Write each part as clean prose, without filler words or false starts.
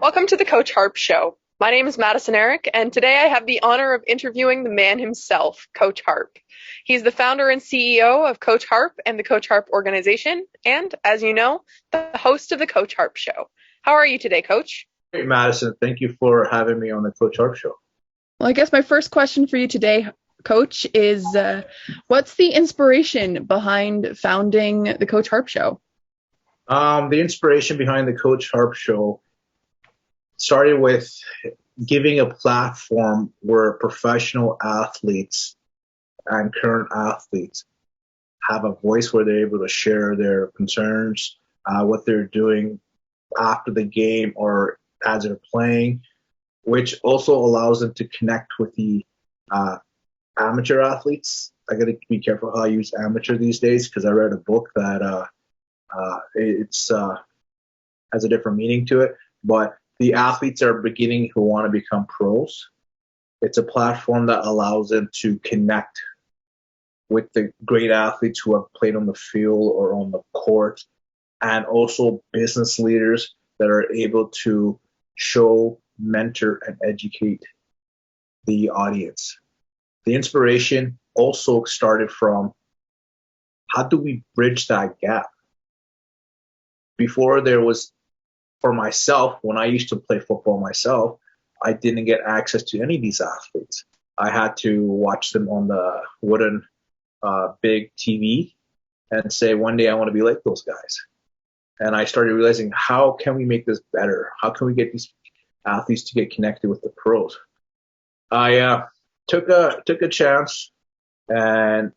Welcome to the Coach Harp Show. My name is Madison Eric, and today I have the honor of interviewing the man himself, Coach Harp. He's the founder and CEO of Coach Harp and the Coach Harp organization, and, as you know, the host of the Coach Harp Show. How are you today, Coach? Great, Madison. Thank you for having me on the Coach Harp Show. Well, I guess my first question for you today, Coach, is what's the inspiration behind founding the Coach Harp Show? The inspiration behind the Coach Harp Show started with giving a platform where professional athletes and current athletes have a voice where they're able to share their concerns, what they're doing after the game or as they're playing, which also allows them to connect with the amateur athletes. I got to be careful how I use amateur these days because I read a book that it's has a different meaning to it. But the athletes are beginning who want to become pros. It's a platform that allows them to connect with the great athletes who have played on the field or on the court, and also business leaders that are able to show, mentor, and educate the audience. The inspiration also started from how do we bridge that gap? Before there was, for myself, when I used to play football myself, I didn't get access to any of these athletes. I had to watch them on the wooden big TV and say, one day I want to be like those guys. And I started realizing, how can we make this better? How can we get these athletes to get connected with the pros? I took a chance, and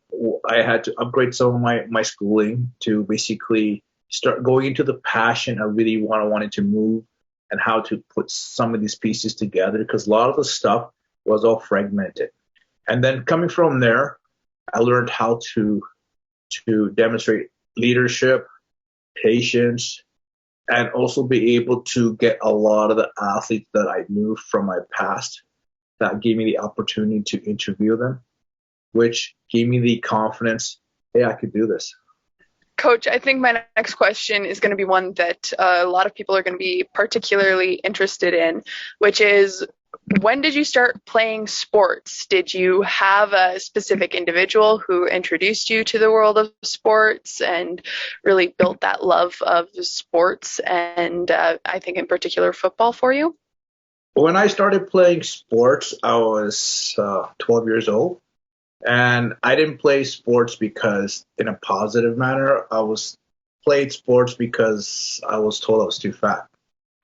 I had to upgrade some of my schooling to basically start going into the passion I really wanted to move and how to put some of these pieces together, because a lot of the stuff was all fragmented. And then coming from there, I learned how to demonstrate leadership, patience, and also be able to get a lot of the athletes that I knew from my past. That gave me the opportunity to interview them, which gave me the confidence, hey, I could do this. Coach, I think my next question is going to be one that a lot of people are going to be particularly interested in, which is, when did you start playing sports? Did you have a specific individual who introduced you to the world of sports and really built that love of sports and I think in particular football for you? When I started playing sports, I was 12 years old. And I didn't play sports because in a positive manner. I was played sports because I was told I was too fat.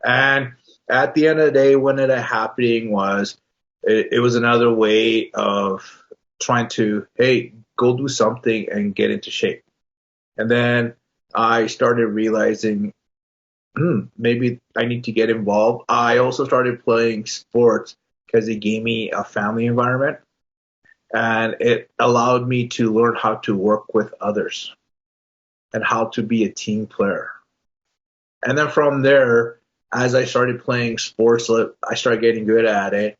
And at the end of the day, when it happening was, it was another way of trying to, hey, go do something and get into shape. And then I started realizing, maybe I need to get involved. I also started playing sports because it gave me a family environment, and it allowed me to learn how to work with others and how to be a team player. And then from there, as I started playing sports, I started getting good at it.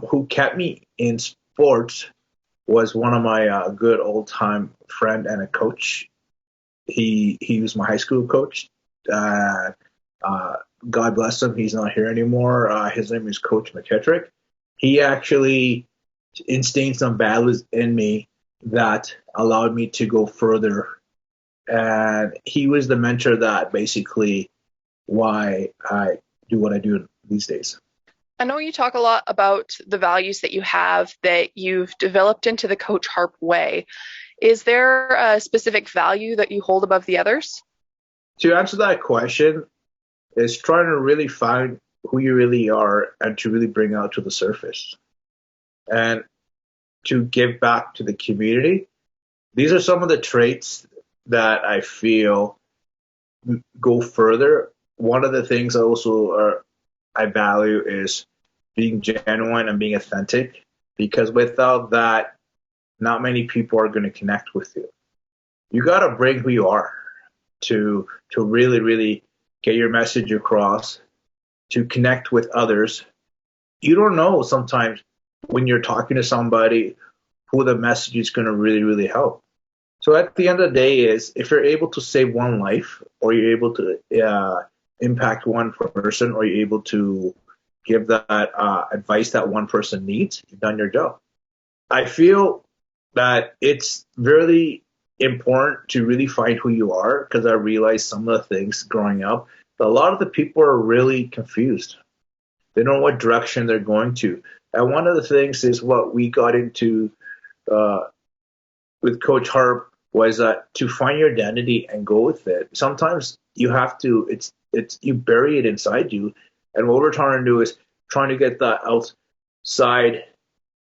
Who kept me in sports was one of my good old time friend and a coach. He was my high school coach. God bless him. He's not here anymore. His name is Coach McKettrick. He actually instincts and values in me that allowed me to go further. And he was the mentor that basically why I do what I do these days. I know you talk a lot about the values that you have that you've developed into the Coach Harp way. Is there a specific value that you hold above the others? To answer that question is trying to really find who you really are and to really bring out to the surface. And to give back to the community. These are some of the traits that I feel go further. One of the things I value is being genuine and being authentic, because without that, not many people are going to connect with you. You got to bring who you are to really, really get your message across, to connect with others. You don't know sometimes when you're talking to somebody who the message is going to really, really help. So at the end of the day is, if you're able to save one life, or you're able to impact one person, or you're able to give that advice that one person needs, you've done your job. I feel that it's really important to really find who you are, because I realized some of the things growing up, that a lot of the people are really confused. They don't know what direction they're going to. And one of the things is what we got into uh, with Coach Harp was that to find your identity and go with it. Sometimes you have to. It's you bury it inside you, and what we're trying to do is trying to get that outside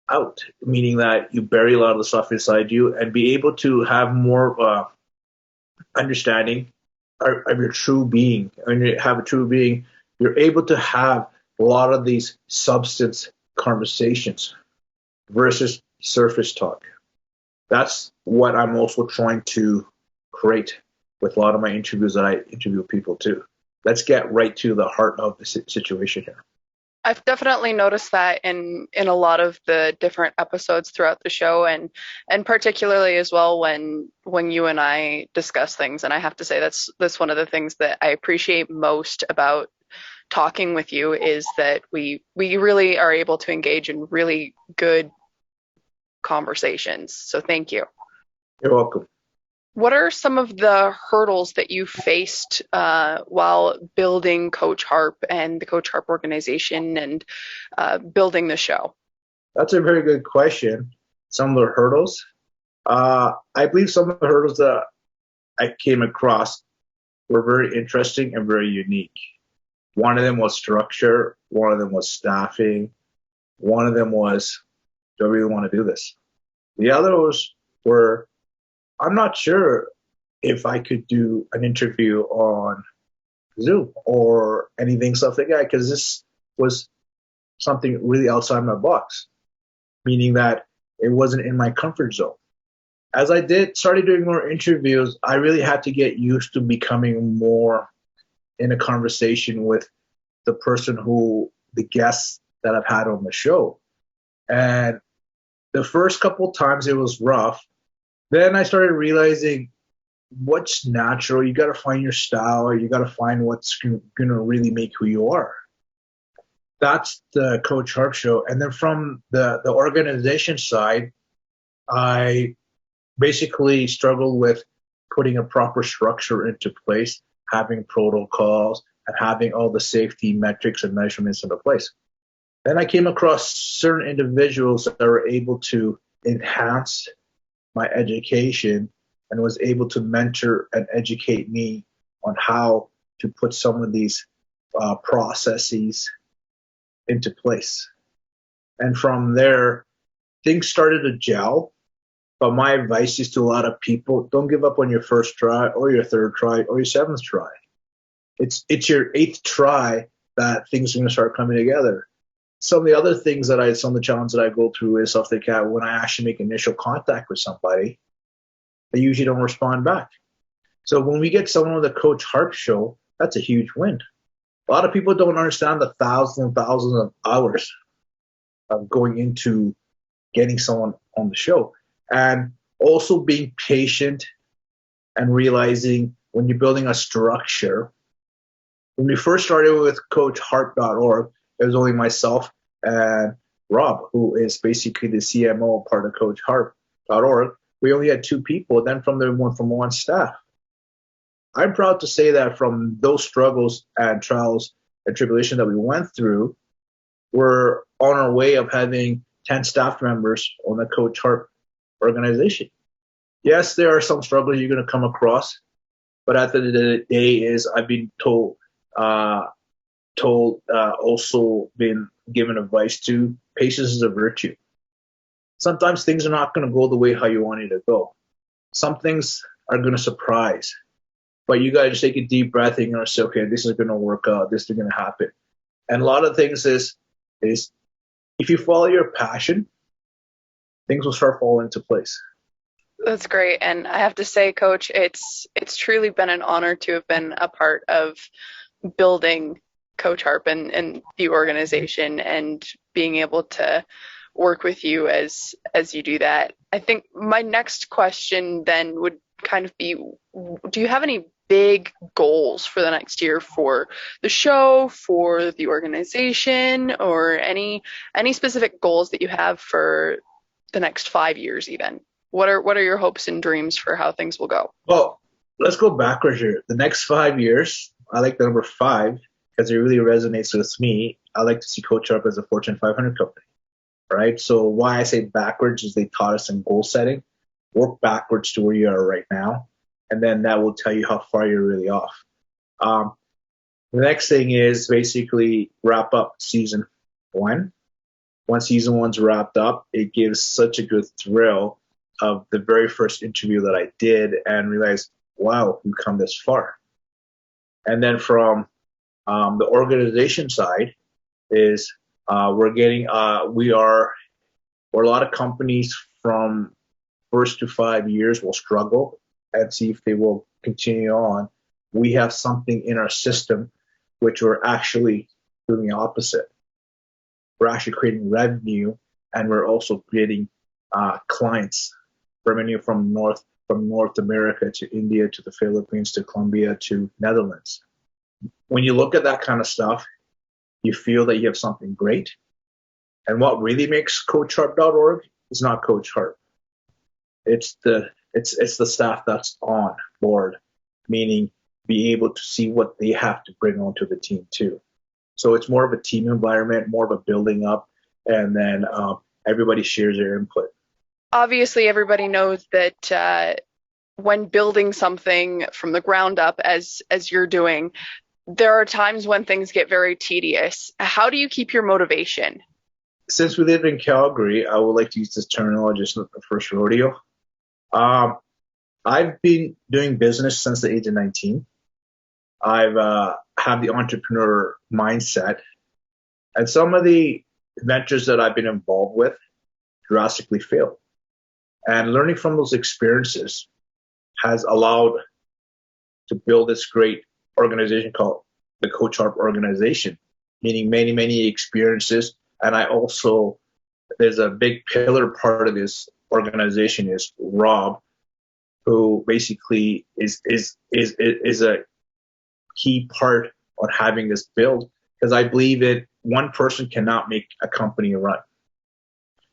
out, meaning that you bury a lot of the stuff inside you and be able to have more understanding of your true being. When you have a true being, you're able to have a lot of these substance conversations versus surface talk. That's what I'm also trying to create with a lot of my interviews that I interview people too. Let's get right to the heart of the situation here. I've definitely noticed that in a lot of the different episodes throughout the show, and particularly as well when you and I discuss things. And I have to say that's one of the things that I appreciate most about talking with you, is that we really are able to engage in really good conversations. So thank you. You're welcome. What are some of the hurdles that you faced while building Coach Harp and the Coach Harp organization, and building the show? That's a very good question. Some of the hurdles. I believe some of the hurdles that I came across were very interesting and very unique. One of them was structure. One of them was staffing. One of them was, do I really want to do this? The others were, I'm not sure if I could do an interview on Zoom or anything, stuff like that, because this was something really outside my box, meaning that it wasn't in my comfort zone. As I started doing more interviews, I really had to get used to becoming more in a conversation with the guests that I've had on the show. And the first couple times it was rough. Then I started realizing what's natural. You got to find your style. You got to find what's going to really make who you are. That's the Coach Harp Show. And then from the organization side, I basically struggled with putting a proper structure into place, having protocols, and having all the safety metrics and measurements into place. Then I came across certain individuals that were able to enhance my education and was able to mentor and educate me on how to put some of these processes into place. And from there, things started to gel. But my advice is to a lot of people, don't give up on your first try or your third try or your seventh try. It's your eighth try that things are going to start coming together. Some of the other things some of the challenges that I go through is stuff like that. When I actually make initial contact with somebody, they usually don't respond back. So when we get someone with a Coach Harp Show, that's a huge win. A lot of people don't understand the thousands and thousands of hours of going into getting someone on the show. And also being patient and realizing when you're building a structure. When we first started with CoachHarp.org, it was only myself and Rob, who is basically the CMO part of CoachHarp.org. We only had two people. Then from there, we went from one staff. I'm proud to say that from those struggles and trials and tribulation that we went through, we're on our way of having 10 staff members on the Coach Harp organization. Yes, there are some struggles you're going to come across, but at the end of the day is I've been also been given advice to patience is a virtue. Sometimes things are not going to go the way how you want it to go. Some things are going to surprise, but you got to just take a deep breath and you're going to say, okay, this is going to work out. This is going to happen. And a lot of things is if you follow your passion, things will start falling into place. That's great. And I have to say, Coach, it's truly been an honor to have been a part of building Coach Harp and the organization, and being able to work with you as you do that. I think my next question then would kind of be, do you have any big goals for the next year for the show, for the organization, or any specific goals that you have for the next 5 years even? What are your hopes and dreams for how things will go? Well, let's go backwards here. The next 5 years, I like the number five because it really resonates with me. I like to see Coach Harp as a Fortune 500 company, right? So why I say backwards is they taught us in goal setting. Work backwards to where you are right now, and then that will tell you how far you're really off. Um, the next thing is basically wrap up season one. Once season one's wrapped up, it gives such a good thrill of the very first interview that I did and realized, wow, we've come this far. And then from the organization side is where a lot of companies from first to 5 years will struggle and see if they will continue on. We have something in our system which we're actually doing the opposite. We're actually creating revenue, and we're also creating clients, revenue from North America to India to the Philippines to Colombia to Netherlands. When you look at that kind of stuff, you feel that you have something great. And what really makes CoachHarp.org is not Coach Harp. It's the staff that's on board, meaning be able to see what they have to bring onto the team too. So it's more of a team environment, more of a building up, and then everybody shares their input. Obviously, everybody knows that when building something from the ground up, as you're doing, there are times when things get very tedious. How do you keep your motivation? Since we live in Calgary, I would like to use this terminology. It's not the first rodeo. I've been doing business since the age of 19. I've had the entrepreneur mindset, and some of the ventures that I've been involved with drastically failed. And learning from those experiences has allowed to build this great organization called the Coach Harp organization, meaning many, many experiences. And I also, there's a big pillar part of this organization is Rob, who basically is a key part on having this build, because I believe that one person cannot make a company run.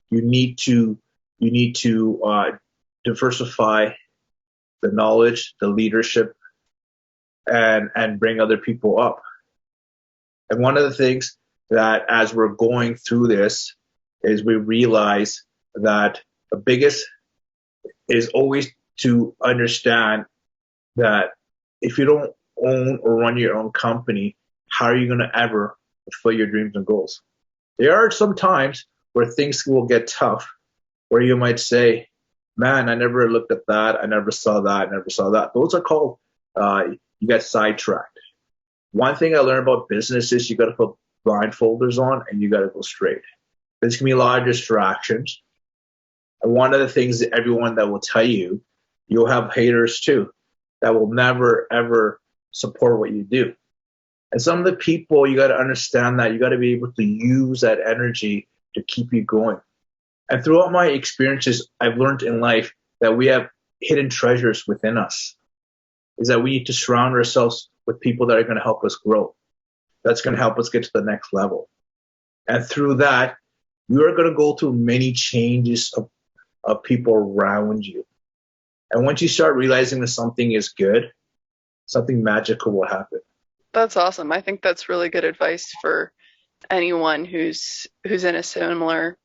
You need to diversify the knowledge, the leadership, and bring other people up. And one of the things that as we're going through this is we realize that the biggest is always to understand that if you don't own or run your own company, how are you going to ever fulfill your dreams and goals? There are some times where things will get tough, where you might say, man, I never looked at that. I never saw that. I never saw that. Those are called, you get sidetracked. One thing I learned about business is you got to put blindfolders on and you got to go straight. There's going to be a lot of distractions. And one of the things that everyone that will tell you, you'll have haters too, that will never, ever support what you do. And some of the people, you got to understand that you got to be able to use that energy to keep you going. And throughout my experiences, I've learned in life that we have hidden treasures within us. Is that we need to surround ourselves with people that are going to help us grow. That's going to help us get to the next level. And through that, you are going to go through many changes of people around you. And once you start realizing that something is good, something magical will happen. That's awesome. I think that's really good advice for anyone who's in a similar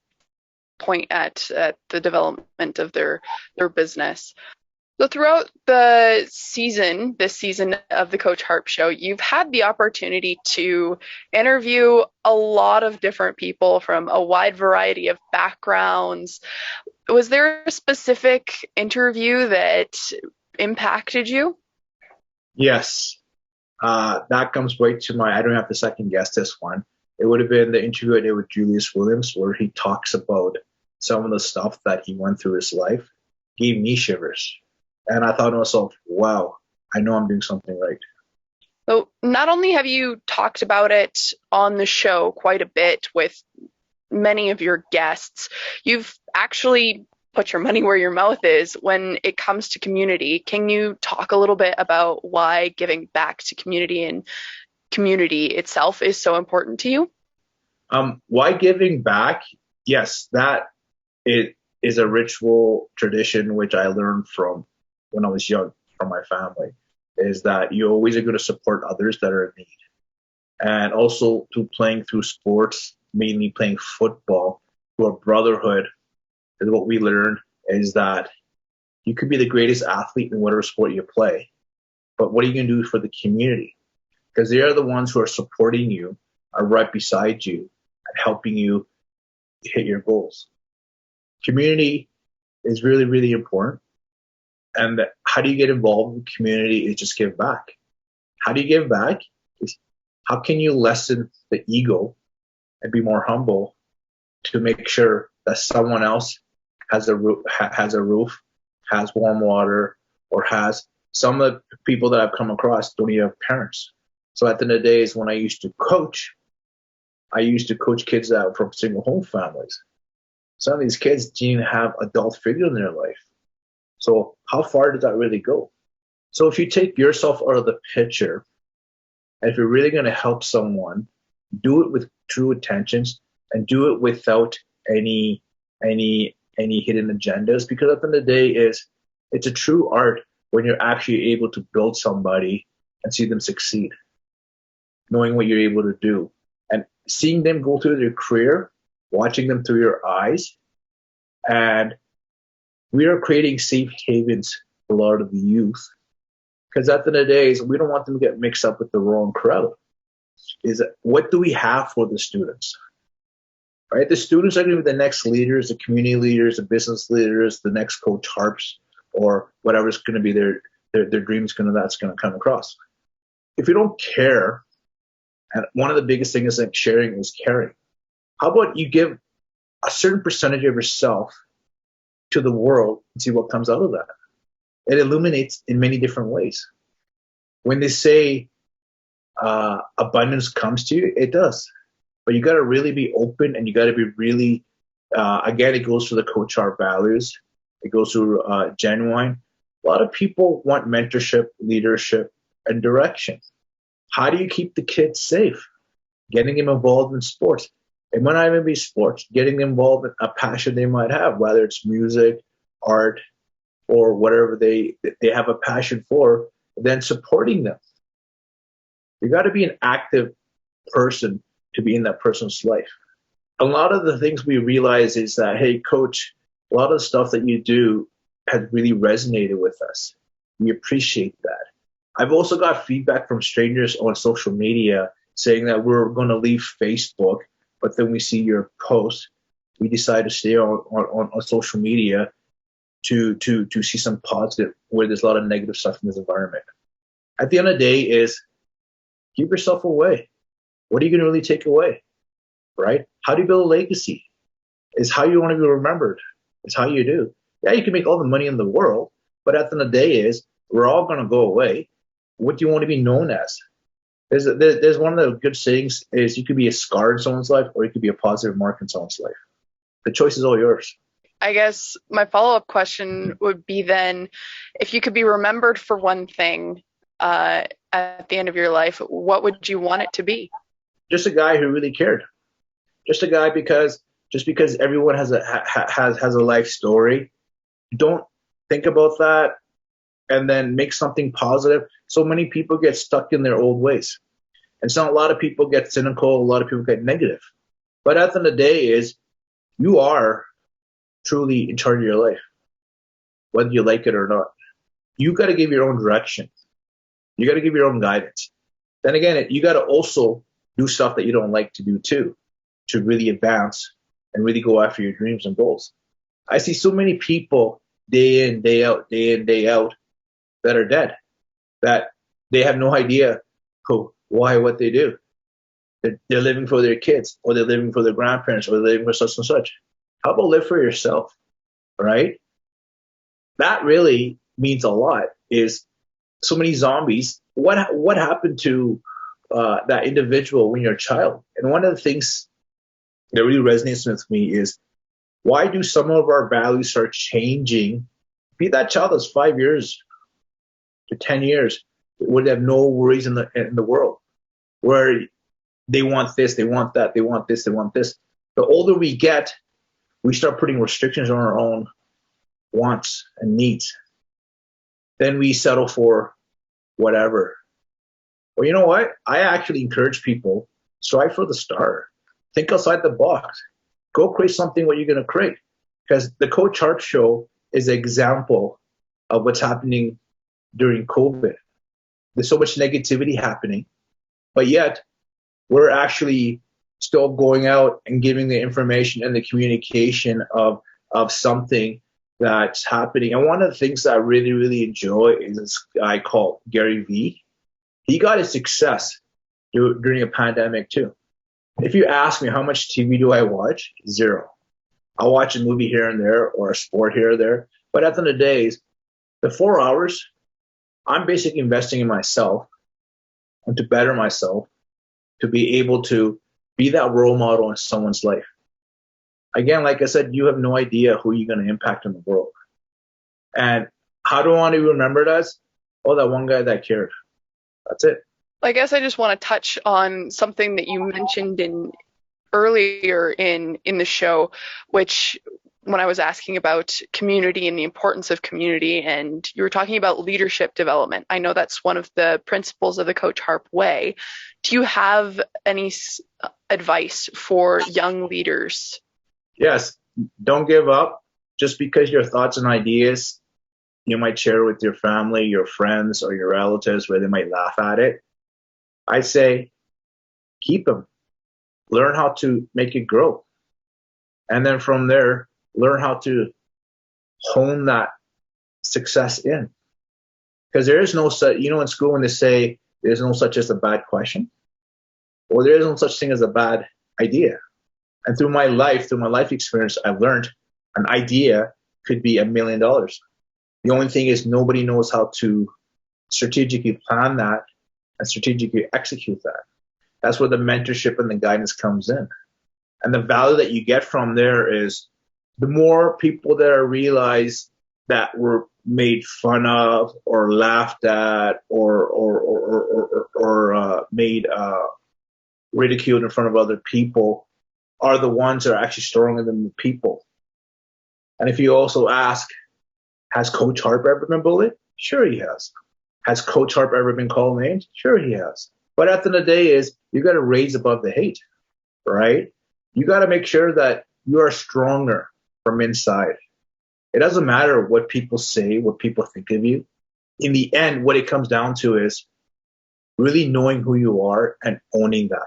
point at the development of their business. So throughout this season of the Coach Harp Show, you've had the opportunity to interview a lot of different people from a wide variety of backgrounds. Was there a specific interview that impacted you? Yes. That comes right to I don't have to second guess this one. It would have been the interview I did with Julius Williams, where he talks about some of the stuff that he went through his life. Gave me shivers. And I thought to myself, wow, I know I'm doing something right. So not only have you talked about it on the show quite a bit with many of your guests, you've actually put your money where your mouth is when it comes to community. Can you talk a little bit about why giving back to community and community itself is so important to you? Why giving back? Yes, that it is a ritual tradition which I learned from when I was young from my family. Is that you always are going to support others that are in need, and also through playing through sports, mainly playing football, through a brotherhood. Is what we learned is that you could be the greatest athlete in whatever sport you play, but what are you going to do for the community? Because they are the ones who are supporting you, are right beside you, and helping you hit your goals. Community is really, really important. And how do you get involved in community is just give back. How do you give back? Is how can you lessen the ego and be more humble to make sure that someone else has has a roof, has warm water, or has some of the people that I've come across don't even have parents. So at the end of the day is when I used to coach kids out from single home families. Some of these kids didn't have adult figure in their life. So how far does that really go? So if you take yourself out of the picture, and if you're really going to help someone, do it with true intentions and do it without any hidden agendas. Because at the end of the day, it's a true art when you're actually able to build somebody and see them succeed, knowing what you're able to do, and seeing them go through their career, watching them through your eyes, and we are creating safe havens for a lot of the youth. Because at the end of the day, we don't want them to get mixed up with the wrong crowd. Is what do we have for the students? Right? The students are going to be the next leaders, the community leaders, the business leaders, the next Coach Harps, or whatever's going to be their dreams that's going to come across. If you don't care, and one of the biggest things that sharing is caring. How about you give a certain percentage of yourself to the world and see what comes out of that? It illuminates in many different ways. When they say abundance comes to you, it does. But you got to really be open, and you got to be really, again, it goes to the Coach Harp values. It goes to genuine. A lot of people want mentorship, leadership, and direction. How do you keep the kids safe? Getting them involved in sports. It might not even be sports. Getting them involved in a passion they might have, whether it's music, art, or whatever they have a passion for, then supporting them. You got to be an active person to be in that person's life. A lot of the things we realize is that, hey, coach, a lot of the stuff that you do has really resonated with us. We appreciate that. I've also got feedback from strangers on social media saying that we're going to leave Facebook, but then we see your post. We decide to stay on social media to see some positive, where there's a lot of negative stuff in this environment. At the end of the day is keep yourself away. What are you going to really take away, right? How do you build a legacy? Is how you want to be remembered. It's how you do. Yeah, you can make all the money in the world, but at the end of the day is we're all going to go away. What do you want to be known as? There's one of the good sayings is you could be a scar in someone's life, or you could be a positive mark in someone's life. The choice is all yours. I guess my follow-up question would be then, if you could be remembered for one thing at the end of your life, what would you want it to be? Just a guy who really cared. Just a guy because everyone has a life story. Don't think about that and then make something positive. So many people get stuck in their old ways. And so a lot of people get cynical, a lot of people get negative. But at the end of the day is you are truly in charge of your life, whether you like it or not. You got to give your own direction. You got to give your own guidance. Then again, you got to also do stuff that you don't like to do too, to really advance and really go after your dreams and goals. I see so many people day in, day out, that are dead, that they have no idea who, why, what they do. They're living for their kids, or they're living for their grandparents, or they're living for such and such. How about live for yourself, right? That really means a lot. Is so many zombies. What happened to that individual when you're a child? And one of the things that really resonates with me is Why do some of our values start changing? Be that child is 5 years to 10 years, would have no worries in the world, where they want this, they want that, they want this, they want this. The older we get, we start putting restrictions on our own wants and needs. Then we settle for whatever. Well, you know what? I actually encourage people, strive for the star. Think outside the box. Go create something what you're going to create. Because the Coach Harp Show is an example of what's happening during COVID. There's so much negativity happening, but yet we're actually still going out and giving the information and the communication of something that's happening. And one of the things that I really, really enjoy is this guy called Gary Vee. He got his success during a pandemic too. If you ask me how much TV do I watch, zero. I'll watch a movie here and there or a sport here or there. But at the end of the day, the 4 hours, I'm basically investing in myself and to better myself, to be able to be that role model in someone's life. Again, like I said, you have no idea who you're going to impact in the world. And how do I want to be remembered as? Oh, that one guy that cared. That's it. I guess I just want to touch on something that you mentioned earlier in the show, which when I was asking about community and the importance of community, and you were talking about leadership development. I know that's one of the principles of the Coach Harp way. Do you have any advice for young leaders? Yes. Don't give up. Just because your thoughts and ideas you might share with your family, your friends, or your relatives where they might laugh at it, I say keep them. Learn how to make it grow. And then from there, learn how to hone that success in. Because there is no such, in school when they say there's no such as a bad question, or there is no such thing as a bad idea. And through my life experience, I've learned an idea could be $1 million. The only thing is nobody knows how to strategically plan that and strategically execute that. That's where the mentorship and the guidance comes in. And the value that you get from there is the more people that are realized that were made fun of or laughed at or made ridiculed in front of other people are the ones that are actually stronger than the people. And if you also ask, has Coach Harp ever been bullied? Sure he has. Has Coach Harp ever been called names? Sure he has. But at the end of the day is you got to raise above the hate, right? You got to make sure that you are stronger from inside. It doesn't matter what people say, what people think of you. In the end, what it comes down to is really knowing who you are and owning that,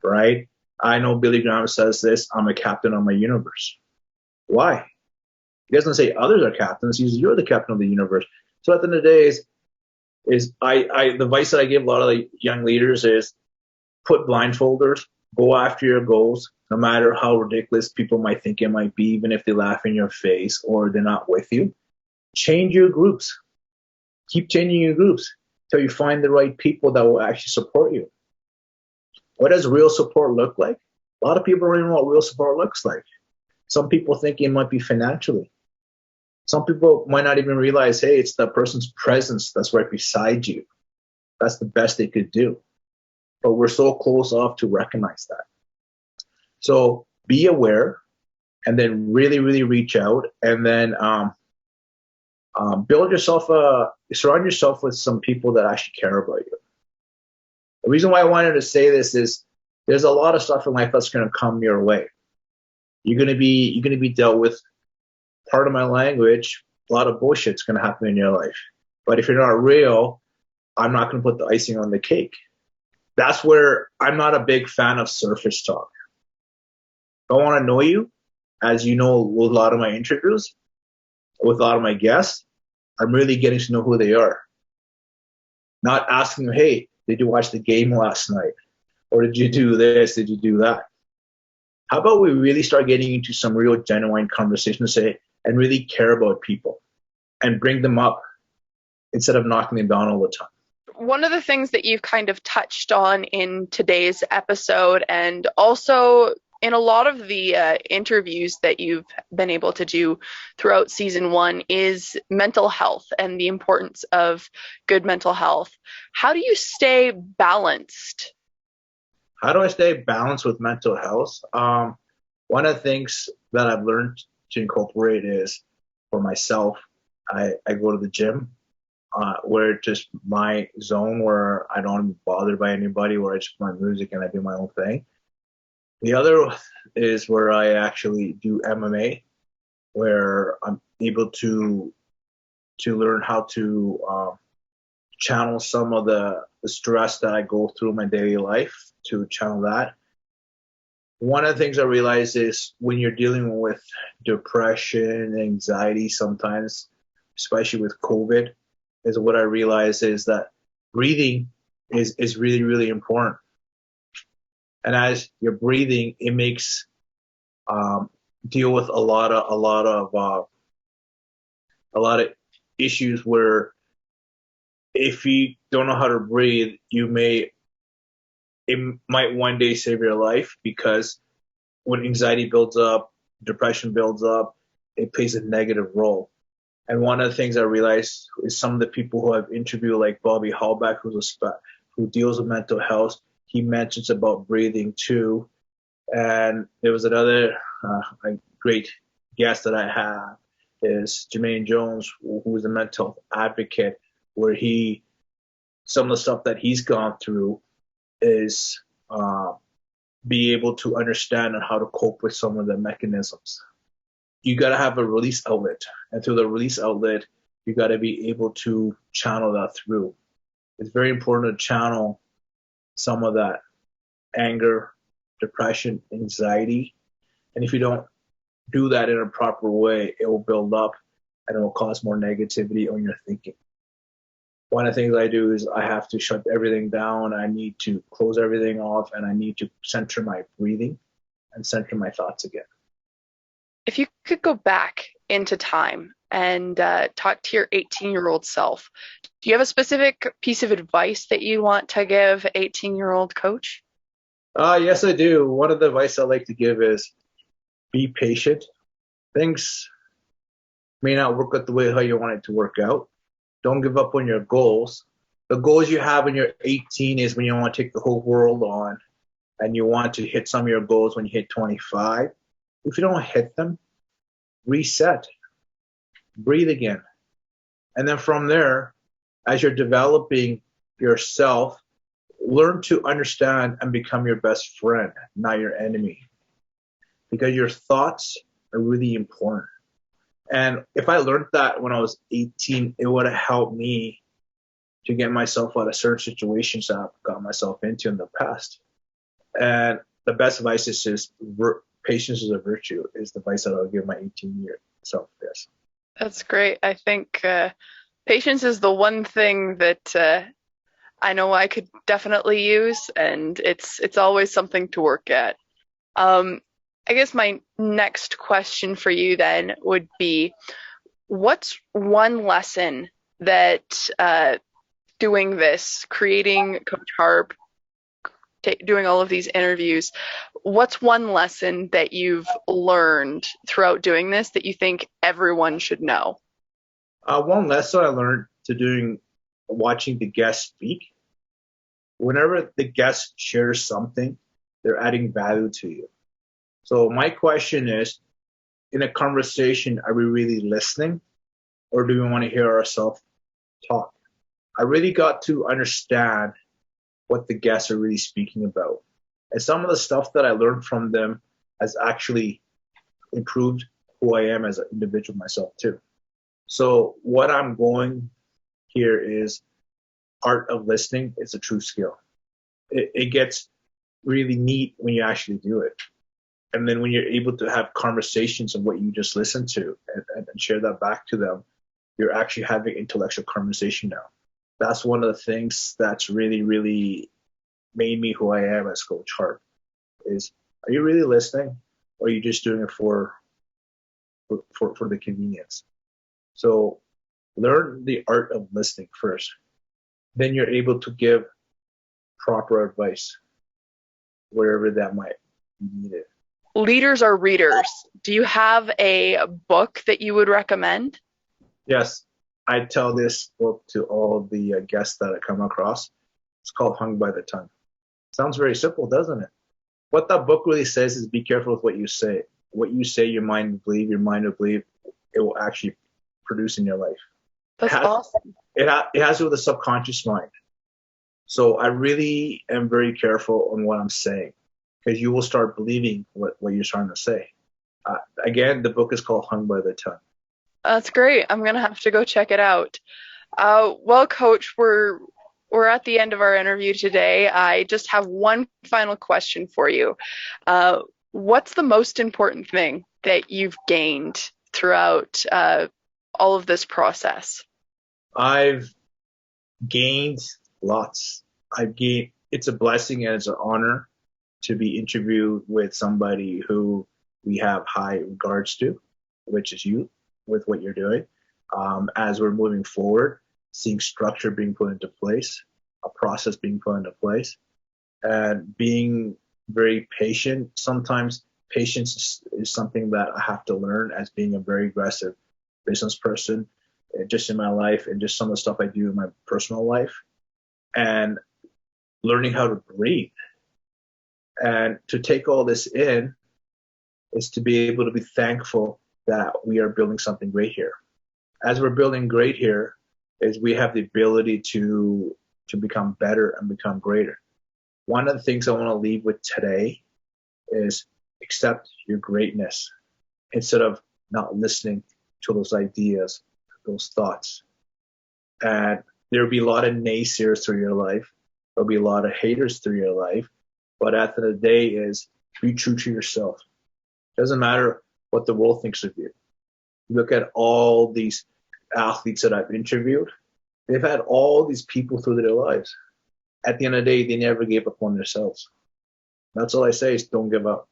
right? I know Billy Graham says this, I'm a captain of my universe. Why? He doesn't say others are captains. He says you're the captain of the universe. So at the end of the day is the advice that I give a lot of the young leaders is put blindfolders, go after your goals, no matter how ridiculous people might think it might be, even if they laugh in your face or they're not with you. Change your groups. Keep changing your groups till you find the right people that will actually support you. What does real support look like? A lot of people don't even know what real support looks like. Some people think it might be financially. Some people might not even realize, hey, it's the person's presence that's right beside you. That's the best they could do. But we're so close off to recognize that. So be aware and then really, really reach out and then surround yourself with some people that actually care about you. The reason why I wanted to say this is there's a lot of stuff in life that's going to come your way. You're going to be dealt with. Part of my language, a lot of bullshit's going to happen in your life. But if you're not real, I'm not going to put the icing on the cake. That's where I'm not a big fan of surface talk. I want to know you, as you know, with a lot of my interviews, with a lot of my guests, I'm really getting to know who they are. Not asking them, hey, did you watch the game last night? Or did you do this? Did you do that? How about we really start getting into some real genuine conversation and really care about people and bring them up instead of knocking them down all the time. One of the things that you've kind of touched on in today's episode, and also in a lot of the interviews that you've been able to do throughout season one is mental health and the importance of good mental health. How do you stay balanced? How do I stay balanced with mental health? One of the things that I've learned to incorporate is for myself, I go to the gym where it's just my zone where I don't get bothered by anybody, where I just put my music and I do my own thing. The other is where I actually do MMA, where I'm able to learn how to channel some of the stress that I go through in my daily life to channel that. One of the things I realize is when you're dealing with depression, anxiety sometimes, especially with COVID, is what I realize is that breathing is really, really important. And as you're breathing, it makes deal with a lot of issues where if you don't know how to breathe, it might one day save your life, because when anxiety builds up, depression builds up, it plays a negative role. And one of the things I realized is some of the people who I've interviewed, like Bobby Hallback, who deals with mental health, he mentions about breathing too. And there was another great guest that I have is Jermaine Jones, who is a mental health advocate, where some of the stuff that he's gone through is be able to understand and how to cope with some of the mechanisms. You got to have a release outlet, and through the release outlet, you got to be able to channel that through. It's very important to channel some of that anger, depression, anxiety, and if you don't do that in a proper way, it will build up and it will cause more negativity on your thinking. One of the things I do is I have to shut everything down. I need to close everything off, and I need to center my breathing and center my thoughts again. If you could go back into time and talk to your 18-year-old self, do you have a specific piece of advice that you want to give 18-year-old Coach? Yes, I do. One of the advice I like to give is be patient. Things may not work out the way how you want it to work out. Don't give up on your goals. The goals you have when you're 18 is when you want to take the whole world on, and you want to hit some of your goals when you hit 25. If you don't hit them, reset, breathe again. And then from there, as you're developing yourself, learn to understand and become your best friend, not your enemy. Because your thoughts are really important. And if I learned that when I was 18, it would have helped me to get myself out of certain situations that I've got myself into in the past. And the best advice is just patience is a virtue, is the advice that I'll give my 18-year self. Yes. That's great. I think patience is the one thing that I know I could definitely use, and it's always something to work at. I guess my next question for you then would be, what's one lesson that doing this, creating Coach Harp, doing all of these interviews, what's one lesson that you've learned throughout doing this that you think everyone should know? One lesson I learned to watching the guests speak, whenever the guest shares something, they're adding value to you. So my question is, in a conversation, are we really listening, or do we want to hear ourselves talk? I really got to understand what the guests are really speaking about. And some of the stuff that I learned from them has actually improved who I am as an individual myself too. So what I'm going here is art of listening is a true skill. It gets really neat when you actually do it. And then when you're able to have conversations of what you just listened to and share that back to them, you're actually having intellectual conversation now. That's one of the things that's really, really made me who I am as Coach Harp is, are you really listening, or are you just doing it for the convenience? So learn the art of listening first. Then you're able to give proper advice wherever that might be needed. leaders are readers. Do you have a book that you would recommend? Yes, I tell this book to all the guests that I come across. It's called Hung by the Tongue. Sounds very simple, doesn't it? What that book really says is be careful with what you say. What you say, your mind will believe, it will actually produce in your life. It That's has, awesome. it has to do with the subconscious mind. So I really am very careful on what I'm saying because you will start believing what you're trying to say. Again, the book is called Hung by the Tongue. That's great. I'm gonna have to go check it out. Well, Coach, we're at the end of our interview today. I just have one final question for you. What's the most important thing that you've gained throughout all of this process? I've gained lots. It's a blessing and it's an honor to be interviewed with somebody who we have high regards to, which is you, with what you're doing. As we're moving forward, seeing structure being put into place, a process being put into place, and being very patient. Sometimes patience is something that I have to learn as being a very aggressive business person, just in my life and just some of the stuff I do in my personal life, and learning how to breathe. And to take all this in is to be able to be thankful that we are building something great here. As we're building great here, is we have the ability to become better and become greater. One of the things I want to leave with today is accept your greatness instead of not listening to those ideas, those thoughts. And there'll be a lot of naysayers through your life. There'll be a lot of haters through your life. But at the end of the day is be true to yourself. It doesn't matter what the world thinks of you. Look at all these athletes that I've interviewed. They've had all these people through their lives. At the end of the day, they never gave up on themselves. That's all I say is don't give up.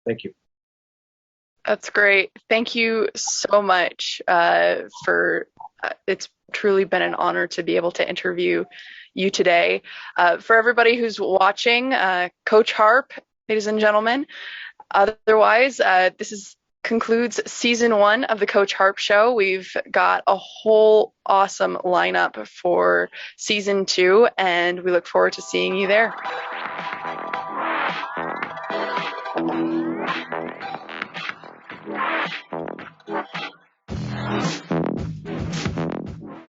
Thank you. That's great. Thank you so much for it's truly been an honor to be able to interview you today. For everybody who's watching, Coach Harp, ladies and gentlemen. Otherwise, this concludes season 1 of the Coach Harp Show. We've got a whole awesome lineup for season 2, and we look forward to seeing you there.